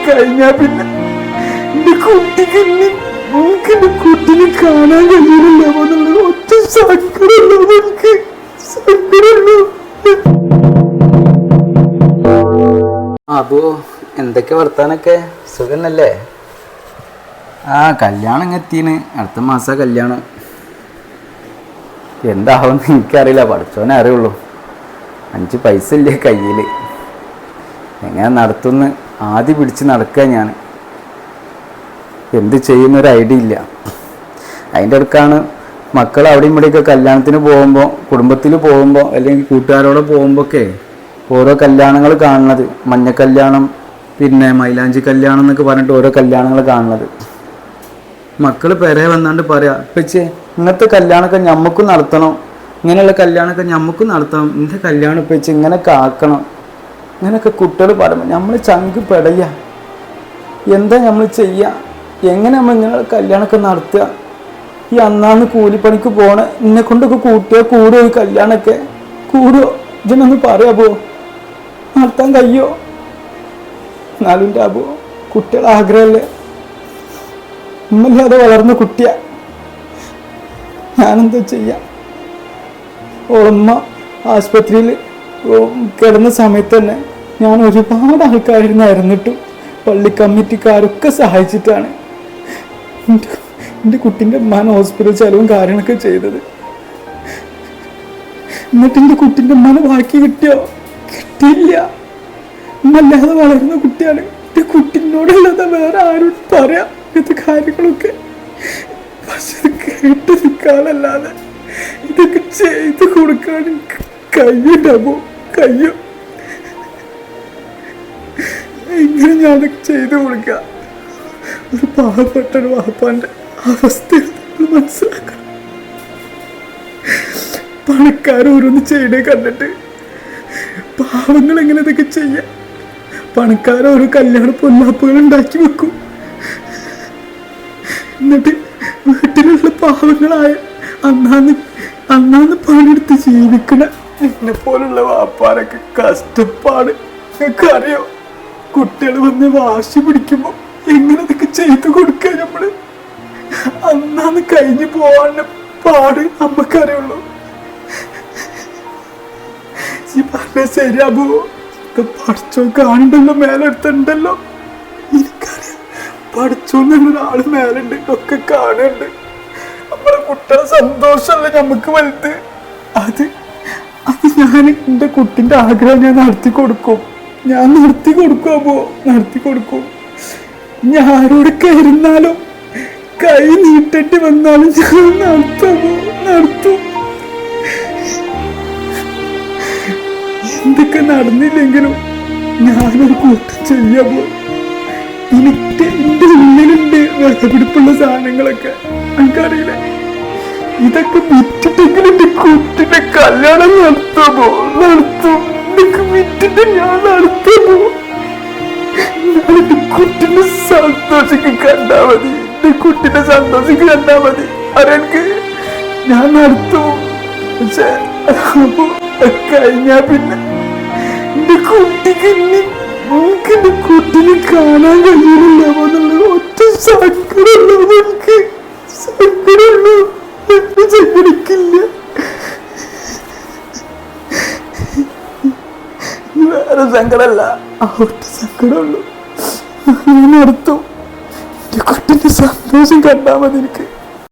കഴിഞ്ഞാ പിന്നെ എന്റെ കുട്ടിക്ക് എനിക്ക് എന്റെ കുട്ടിനെ കാണാൻ കഴിയുന്നില്ല എന്നുള്ള ഒറ്റ സങ്കടമുള്ളൂ. എനിക്ക് സങ്കടമുള്ളൂ. അപ്പോ എന്തൊക്കെ വർത്താനൊക്കെ സുഖന്നല്ലേ? കല്യാണം എത്തിന് അടുത്ത മാസം കല്യാണം. എന്താവുമെന്ന് എനിക്കറിയില്ല, പഠിച്ചോനെ അറിയുള്ളൂ. 5 പൈസ ഇല്ലേ കയ്യിൽ, എങ്ങനെ നടത്തുമെന്ന് ആദ്യം പിടിച്ച് നടക്കുക. ഞാൻ എന്ത് ചെയ്യുന്നൊരു ഐഡിയ ഇല്ല. അതിൻ്റെ അടുക്കാണ് മക്കൾ അവിടെയും ഇവിടെയൊക്കെ കല്യാണത്തിന് പോകുമ്പോൾ, കുടുംബത്തിൽ പോകുമ്പോൾ അല്ലെങ്കിൽ കൂട്ടുകാരോടെ പോകുമ്പോഴൊക്കെ ഓരോ കല്യാണങ്ങൾ കാണുന്നത്. മഞ്ഞ കല്യാണം, പിന്നെ മൈലാഞ്ചി കല്യാണം എന്നൊക്കെ പറഞ്ഞിട്ട് ഓരോ കല്യാണങ്ങൾ കാണുന്നത്. മക്കൾ പെരേ വന്നാണ്ട് പറയാ, ഇപ്പച്ചേ ഇങ്ങനത്തെ കല്യാണമൊക്കെ ഞമ്മക്കും നടത്തണം, ഇങ്ങനെയുള്ള കല്യാണമൊക്കെ ഞമ്മക്കും നടത്തണം, ഇന്നത്തെ കല്യാണം ഇപ്പച്ചേ ഇങ്ങനെയൊക്കെ ആക്കണം. ഇങ്ങനെയൊക്കെ കുട്ടികൾ പറയുമ്പോൾ നമ്മൾ ചങ്ക് പെടയ്യ. എന്താ നമ്മൾ ചെയ്യുക? എങ്ങനെ നമ്മൾ ഇങ്ങനെ കല്യാണമൊക്കെ നടത്തുക? ഈ അന്നാന്ന് കൂലിപ്പണിക്ക് പോണ എന്നെ കൊണ്ടൊക്കെ കൂട്ടിയാൽ കൂടുമോ? ഈ കല്യാണമൊക്കെ കൂടുമോ? ഇതിനൊന്ന് പറയാബോ, നടത്താൻ കഴിയോ? എന്നാലും അബോ കുട്ടികൾ ആഗ്രഹമല്ലേ? ഉമ്മല്ലാതെ വളർന്ന കുട്ടിയാ, ഞാനെന്താ ചെയ്യാം? ഓളമ്മ ആശുപത്രിയിൽ കിടന്ന സമയത്ത് തന്നെ ഞാൻ ഒരുപാട് ആൾക്കാരിരുന്നായിരുന്നിട്ടും പള്ളി കമ്മിറ്റിക്കാരൊക്കെ സഹായിച്ചിട്ടാണ് എൻ്റെ കുട്ടീൻ്റെ ഉമ്മാനെ ഹോസ്പിറ്റൽ ചെലവും കാര്യങ്ങളൊക്കെ ചെയ്തത്. എന്നിട്ട് എൻ്റെ കുട്ടീൻ്റെ ഉമ്മാനെ ബാക്കി കിട്ടിയോ? കിട്ടിയില്ല. ഉമ്മല്ലാതെ വളരുന്ന കുട്ടിയാണ്. എൻ്റെ കുട്ടീനോടല്ലാതെ വേറെ ആരോട് പറയാം ഇങ്ങനത്തെ കാര്യങ്ങളൊക്കെ? പക്ഷെ ഇത് കേട്ട് നിൽക്കാനല്ലാതെ ഇതൊക്കെ ചെയ്ത് കൊടുക്കാൻ കഴിയുണ്ടാവോ? കഴിയും. എങ്ങനെ ഞാനതൊക്കെ ചെയ്ത് കൊടുക്കാം? ഒരു പാവപ്പെട്ട ഒരു വാപ്പാൻ്റെ അവസ്ഥ മനസ്സിലാക്കണം. പണക്കാർ ഓരോന്ന് ചെയ്യണേ കണ്ടിട്ട് പാവങ്ങൾ എങ്ങനെ ഇതൊക്കെ ചെയ്യാം? പണക്കാർ ഓരോ കല്യാണ പൊന്നാപ്പുകൾ ഉണ്ടാക്കി വെക്കും. എന്നിട്ട് വീട്ടിലുള്ള പാവങ്ങളായ അന്നാന്ന് പണിയെടുത്ത് ജീവിക്കണ എന്നെ പോലുള്ള വാപ്പാരൊക്കെ കഷ്ടപ്പാട് നിങ്ങൾക്ക് അറിയോ? കുട്ടികൾ വന്ന് വാശി പിടിക്കുമ്പോ എങ്ങനെ ഇതൊക്കെ ചെയ്തു കൊടുക്കുക? നമ്മള് അന്നാന്ന് കഴിഞ്ഞു പോവാനുള്ള പാട് അമ്മക്കറിയുള്ളൂ. ഈ പറഞ്ഞ ശരിയാബോ? പഠിച്ചോ കാണണ്ടല്ലോ, മേലെടുത്തുണ്ടല്ലോ. എനിക്കറിയാം പഠിച്ചോന്നൊരാള് മേലുണ്ട്, ഒക്കെ കാണുന്നുണ്ട്. നമ്മളെ കുട്ടികളെ സന്തോഷമല്ലേ നമുക്ക് വലുത്. അത് ഞാൻ എൻ്റെ കുട്ടിൻ്റെ ആഗ്രഹം ഞാൻ നടത്തി കൊടുക്കും. ഞാൻ നടത്തി കൊടുക്കും. ഞാൻ ആരോടൊക്കെ ഇരുന്നാലും കൈ നീട്ടിട്ട് വന്നാലും ഞാൻ നടത്തും. എന്തൊക്കെ നടന്നില്ലെങ്കിലും ഞാനൊരു കൂട്ടം ചെയ്യാമോ? എനിക്ക് എൻ്റെ ഉള്ളിലുണ്ട് വിറപിടിപ്പുള്ള സാധനങ്ങളൊക്കെ. എനിക്കറിയില്ല, ഇതൊക്കെ വിറ്റിട്ടെങ്കിലും എൻ്റെ കുട്ടിന്റെ കല്യാണം നടത്തും. ഇതൊക്കെ വിറ്റിട്ട് ഞാൻ നടത്തുമോ? എൻ്റെ കുട്ടിനെ സന്തോഷിക്ക് കണ്ടാ മതി. എൻ്റെ കുട്ടിനെ സന്തോഷിക്ക് കണ്ടാ മതി. അതെനിക്ക് ഞാൻ നടത്തും. പക്ഷെ അപ്പൊ കഴിഞ്ഞാ പിന്നെ എന്റെ കുട്ടിക്ക് എനിക്ക് എന്റെ കുട്ടിനെ കാണാൻ കഴിയുന്നില്ല എന്നുള്ള ഒറ്റ സങ്കടമുള്ളൂ. എനിക്ക് സങ്കടമുള്ളൂ. എന്നെ സങ്കടിക്കില്ല, വേറെ സങ്കടമല്ല, ആ ഒറ്റ സങ്കടമുള്ളൂ. ഞാൻ നടത്തും. എന്റെ കുട്ടിന്റെ സന്തോഷം കണ്ടാൽ മതി എനിക്ക്.